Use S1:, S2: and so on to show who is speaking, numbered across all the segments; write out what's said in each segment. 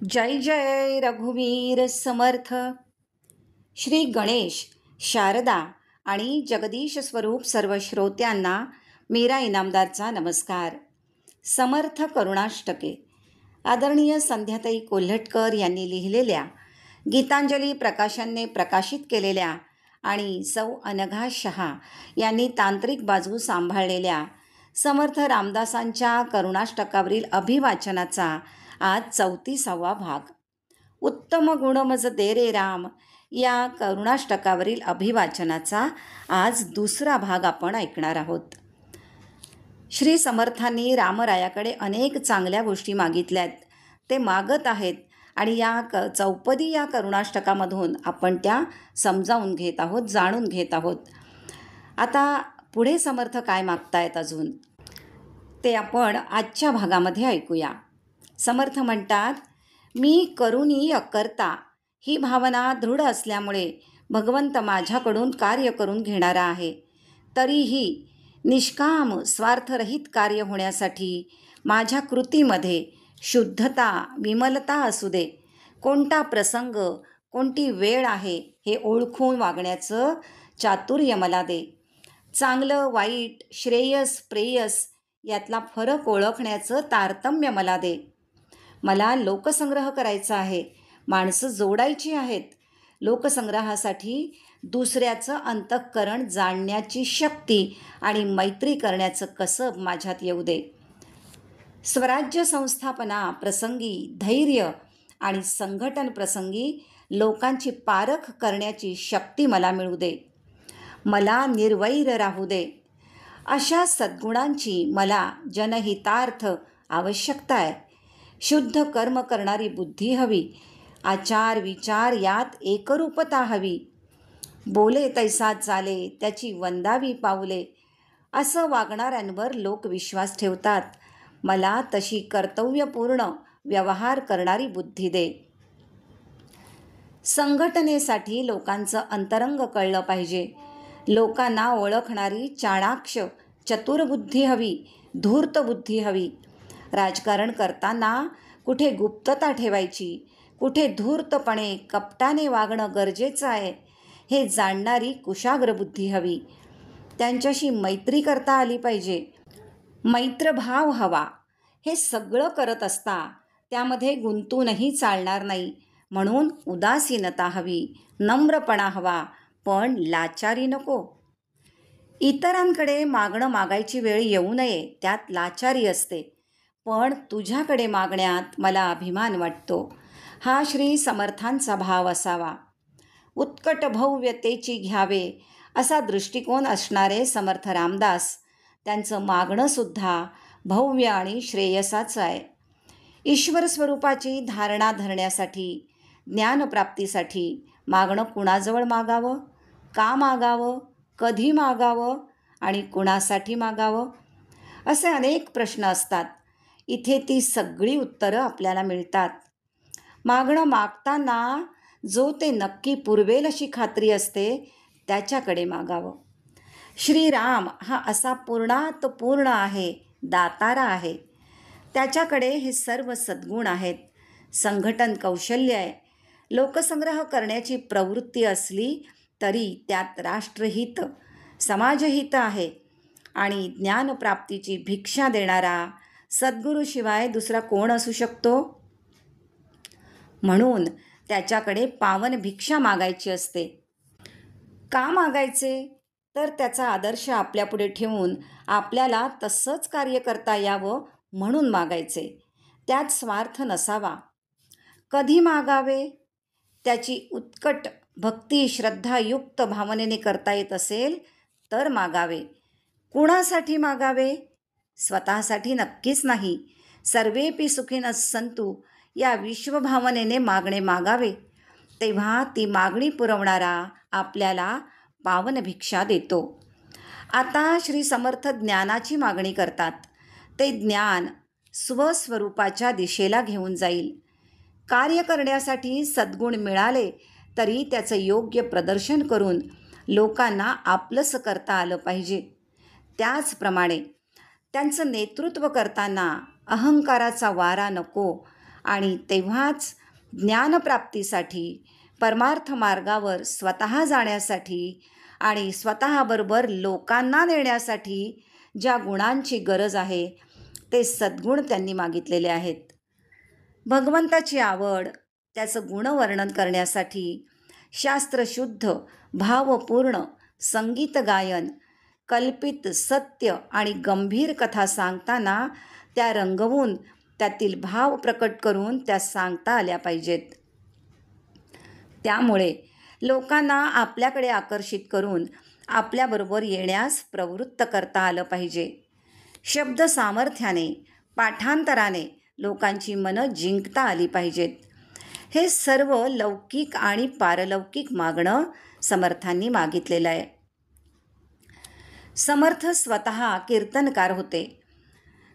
S1: जय जय रघुवीर समर्थ. श्री गणेश, शारदा आणि जगदीश स्वरूप सर्व श्रोत्यांना मीरा इनामदारचा नमस्कार. समर्थ करुणाष्टके. आदरणीय संध्याताई कोल्हटकर यांनी लिहिलेल्या, गीतांजली प्रकाशनने प्रकाशित केलेल्या आणि सौ अनघा शहा यांनी तांत्रिक बाजू सांभाळलेल्या समर्थ रामदासांच्या करुणाष्टकावरील अभिवाचनाचा आज 34वा भाग. उत्तम गुण मज दे रे राम या करुणाष्टकावरील अभिवाचनाचा आज दुसरा भाग आपण ऐकणार आहोत. श्री समर्थांनी रामरायाकडे अनेक चांगल्या गोष्टी मागितल्यात, ते मागत आहेत आणि या चौपदी या करुणाष्टकामधून आपण त्या समजावून घेत आहोत, जाणून घेत आहोत. आता पुढे समर्थ काय मागतायत अजून ते आपण आजच्या भागामध्ये ऐकूया. समर्थ म्हणतात, मी करुणी अकर्ता ही भावना दृढ असल्यामुळे भगवंत माझ्याकडून कार्य करून घेणारा आहे. तरीही निष्काम स्वार्थरहित कार्य होण्यासाठी माझ्या कृतीमध्ये शुद्धता, विमलता असू दे. कोणता प्रसंग, कोणती वेळ आहे हे ओळखून वागण्याचं चातुर्य मला दे. चांगलं वाईट, श्रेयस प्रेयस यातला फरक ओळखण्याचं तारतम्य मला दे. मला लोकसंग्रह करायचा आहे, माणसं जोडायची आहेत. लोकसंग्रहासाठी दुसऱ्याचं अंतःकरण जाणण्याची शक्ती आणि मैत्री करण्याचं कसब माझ्यात येऊ दे. स्वराज्य संस्थापना प्रसंगी धैर्य आणि संघटन प्रसंगी लोकांची पारख करण्याची शक्ती मला मिळू दे. मला निर्वैर राहू दे. अशा सद्गुणांची मला जनहितार्थ आवश्यकता आहे. शुद्ध कर्म करणारी बुद्धी हवी. आचार विचार यात एकरूपता हवी. बोले तैसा चाले त्याची वंदावी पाऊले असं वागणाऱ्यांवर लोक विश्वास ठेवतात. मला तशी कर्तव्यपूर्ण व्यवहार करणारी बुद्धी दे. संघटनेसाठी लोकांचं अंतरंग कळलं पाहिजे. लोकांना ओळखणारी चाणाक्ष चतुरबुद्धी हवी, धूर्त बुद्धी हवी. राजकारण करताना कुठे गुप्तता ठेवायची, कुठे धूर्तपणे कपटाने वागणं गरजेचं आहे हे जाणणारी कुशाग्र बुद्धी हवी. त्यांच्याशी मैत्री करता आली पाहिजे. मैत्रभाव हवा. हे सगळं करत असता त्यामध्ये गुंतूनही चालणार नाही, म्हणून उदासीनता हवी. नम्रपणा हवा, पण लाचारी नको. इतरांकडे मागायची वेळ येऊ नये, त्यात लाचारी असते. पण तुझ्याकडे मागण्यात मला अभिमान वाटतो, हा श्री समर्थांचा भाव असावा. उत्कट भव्यतेची घ्यावे असा दृष्टिकोन असणारे समर्थ रामदास, त्यांचं मागणंसुद्धा भव्य आणि श्रेयसाचं आहे. ईश्वर स्वरूपाची धारणा धरण्यासाठी, ज्ञानप्राप्तीसाठी मागणं कुणाजवळ मागावं, का मागावं, कधी मागावं आणि कुणासाठी मागावं, असे अनेक प्रश्न असतात. इथे ती सगळी उत्तरं आपल्याला मिळतात. मागणं मागताना जो ते नक्की पुरवेल अशी खात्री असते त्याच्याकडे मागावं. श्रीराम हा असा पूर्णात पूर्ण आहे, दातारा आहे. त्याच्याकडे हे सर्व सद्गुण आहेत. संघटन कौशल्य आहे. लोकसंग्रह करण्याची प्रवृत्ती असली तरी त्यात राष्ट्रहित, समाजहित आहे. आणि ज्ञानप्राप्तीची भिक्षा देणारा सद्गुरूशिवाय दुसरा कोण असू शकतो? म्हणून त्याच्याकडे पावन भिक्षा मागायची असते. का मागायचे? तर त्याचा आदर्श आपल्यापुढे ठेवून आपल्याला तसंच कार्य करता यावं म्हणून मागायचे. त्यात स्वार्थ नसावा. कधी मागावे? त्याची उत्कट भक्ती श्रद्धायुक्त भावनेने करता येत असेल तर मागावे. कुणासाठी मागावे? स्वतःसाठी नक्कीच नाही. सर्वेपि सुखिनः सन्तु या विश्वभावनेने मागणे मागावे. तेव्हा ती मागणी पुरवणारा आपल्याला पावन भिक्षा देतो. आता श्री समर्थ ज्ञानाची मागणी करतात. ते ज्ञान स्वस्वरूपाच्या दिशेला घेऊन जाईल. कार्य करण्यासाठी सद्गुण मिळाले तरी त्याचं योग्य प्रदर्शन करून लोकांना आपलंसं करता आलं पाहिजे. त्याचप्रमाणे त्यांचं नेतृत्व करताना अहंकाराचा वारा नको, आणि तेव्हाच ज्ञानप्राप्तीसाठी, परमार्थ मार्गावर स्वतः जाण्यासाठी आणि स्वतःबरोबर लोकांना नेण्यासाठी ज्या गुणांची गरज आहे ते सद्गुण त्यांनी मागितलेले आहेत. भगवंताची आवड, त्याचं गुणवर्णन करण्यासाठी शास्त्रशुद्ध, भावपूर्ण संगीत गायन, कल्पित सत्य आणि गंभीर कथा सांगताना त्या रंगवून त्यातील भाव प्रकट करून त्या सांगता आल्या पाहिजेत. त्यामुळे लोकांना आपल्याकडे आकर्षित करून आपल्याबरोबर येण्यास प्रवृत्त करता आलं पाहिजे. शब्द सामर्थ्याने, पाठांतराने लोकांची मनं जिंकता आली पाहिजेत. हे सर्व लौकिक आणि पारलौकिक मागणं समर्थांनी मागितलेलं आहे. समर्थ स्वतः कीर्तनकार होते.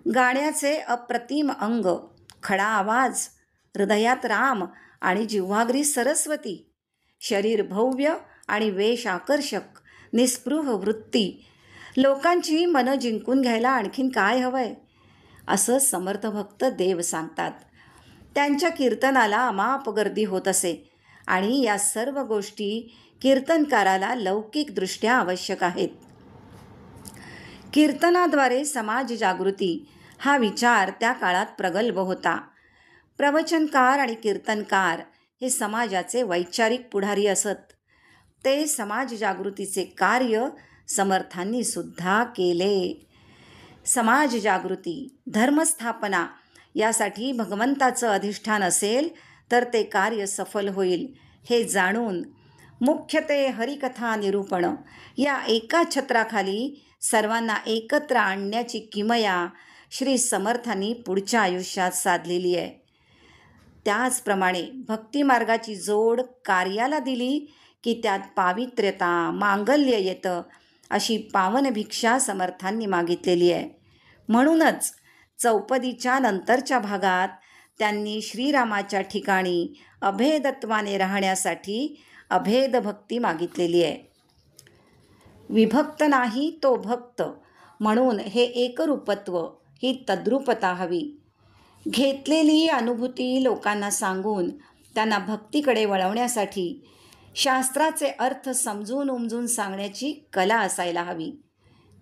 S1: गाण्याचे अप्रतिम अंग, खडा आवाज, हृदयात राम आणि जिव्हाग्री सरस्वती, शरीर भव्य आणि वेश आकर्षक, निस्पृह वृत्ती, लोकांची मनं जिंकून घ्यायला आणखीन काय हवंय, असं समर्थ भक्त देव सांगतात. त्यांच्या कीर्तनाला अमाप गर्दी होत असे आणि या सर्व गोष्टी कीर्तनकाराला लौकिकदृष्ट्या आवश्यक आहेत. कीर्तनाद्वारे समाज जागृती हा विचार त्या काळात प्रगल्भ होता. प्रवचनकार आणि कीर्तनकार हे समाजाचे वैचारिक पुढारी असत. ते समाज जागृतीचे कार्य समर्थांनी सुद्धा केले. समाज जागृती, धर्मस्थापना यासाठी भगवंताचं अधिष्ठान असेल तर ते कार्य सफल होईल हे जाणून मुख्यते हरिकथा निरूपण या एका छत्राखाली सर्वांना एकत्र आणण्याची किमया श्री समर्थांनी पुढच्या आयुष्यात साधलेली आहे. त्याचप्रमाणे भक्तिमार्गाची जोड कार्याला दिली की त्यात पावित्र्यता, मांगल्य येतं, अशी पावन भिक्षा समर्थांनी मागितलेली आहे. म्हणूनच चौपदीच्या नंतरच्या भागात त्यांनी श्रीरामाच्या ठिकाणी अभेदत्वाने राहण्यासाठी अभेद भक्ती मागितलेली आहे. विभक्त नाही तो भक्त, म्हणून हे एकरूपत्व, ही तद्रूपता हवी. घेतलेली अनुभूती लोकांना सांगून त्यांना भक्तीकडे वळवण्यासाठी शास्त्राचे अर्थ समजून उमजून सांगण्याची कला असायला हवी.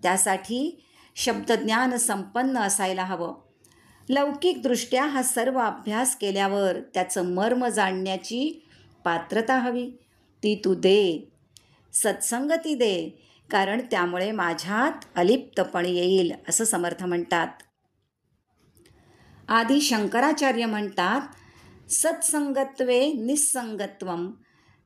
S1: त्यासाठी शब्दज्ञान संपन्न असायला हवं. लौकिकदृष्ट्या हा सर्व अभ्यास केल्यावर त्याचं मर्म जाणण्याची पात्रता हवी. ती तू दे, सत्संगती दे, कारण त्यामुळे माझ्यात अलिप्तपण येईल, असं समर्थ म्हणतात. आदी शंकराचार्य म्हणतात, सत्संगत्वे निस्संगत्वम,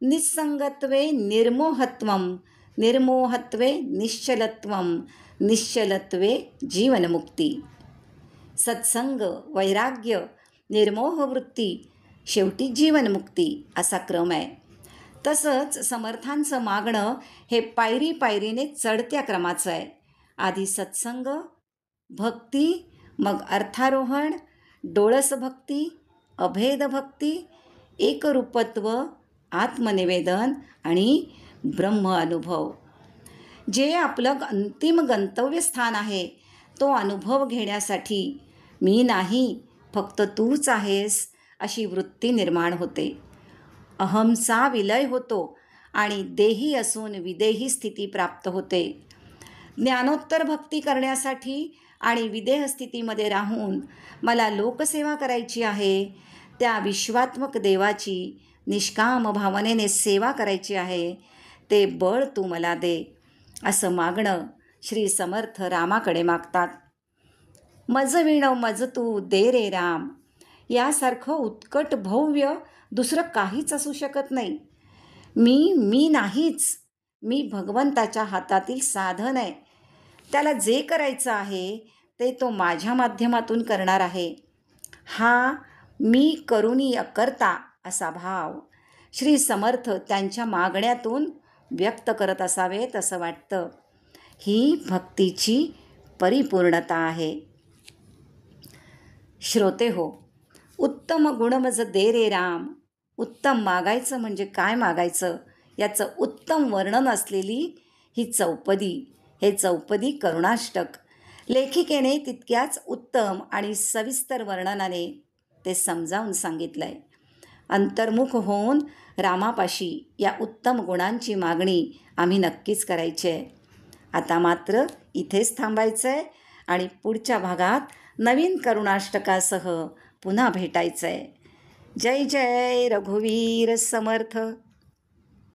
S1: निस्संगत्वे निर्मोहत्वम, निर्मोहत्वे निश्चलत्वम, निश्चलत्वे जीवनमुक्ती. सत्संग, वैराग्य, निर्मोहवृत्ती, शेवटी जीवनमुक्ती असा क्रम आहे. तसंच समर्थांचं मागणं हे पायरी पायरीने चढत्या क्रमाचं आहे. आधी सत्संग, भक्ती, मग अर्थारोहण, डोळस भक्ती, अभेद भक्ती, एकरूपत्व, आत्मनिवेदन आणि ब्रह्म अनुभव. जे आपलं अंतिम गंतव्यस्थान आहे तो अनुभव घेण्यासाठी मी नाही, फक्त तूच आहेस, अशी वृत्ती निर्माण होते. अहमचा विलय होतो आणि देही असून विदेही स्थिती प्राप्त होते. ज्ञानोत्तर भक्ती करण्यासाठी आणि विदेह स्थितीमध्ये राहून मला लोकसेवा करायची आहे, त्या विश्वात्मक देवाची निष्काम भावनेने सेवा करायची आहे, ते बळ तू मला दे, असं मागणं श्री समर्थ रामाकडे मागतात. मज विण मज तू दे रे राम, यासारखं उत्कट भव्य दुसरं काहीच असू शकत नाही. मी नाहीच, मी भगवंताच्या हातातील साधन आहे. त्याला जे करायचं आहे ते तो माझ्या माध्यमातून करणार आहे. हा मी करुणी अकर्ता असा भाव श्री समर्थ त्यांच्या मागण्यातून व्यक्त करत असावेत असं वाटतं. ही भक्तीची परिपूर्णता आहे. श्रोते हो, उत्तम गुणमज दे रे राम. उत्तम मागायचं म्हणजे काय मागायचं याचं उत्तम वर्णन असलेली ही चौपदी, हे चौपदी करुणाष्टक लेखिकेने तितक्याच उत्तम आणि सविस्तर वर्णनाने ते समजावून सांगितलं आहे. अंतर्मुख होऊन रामापाशी या उत्तम गुणांची मागणी आम्ही नक्कीच करायची आहे. आता मात्र इथेच थांबायचं आहे आणि पुढच्या भागात नवीन करुणाष्टकासह पुन्हा भेटायचं आहे. जय जय रघुवीर समर्थ.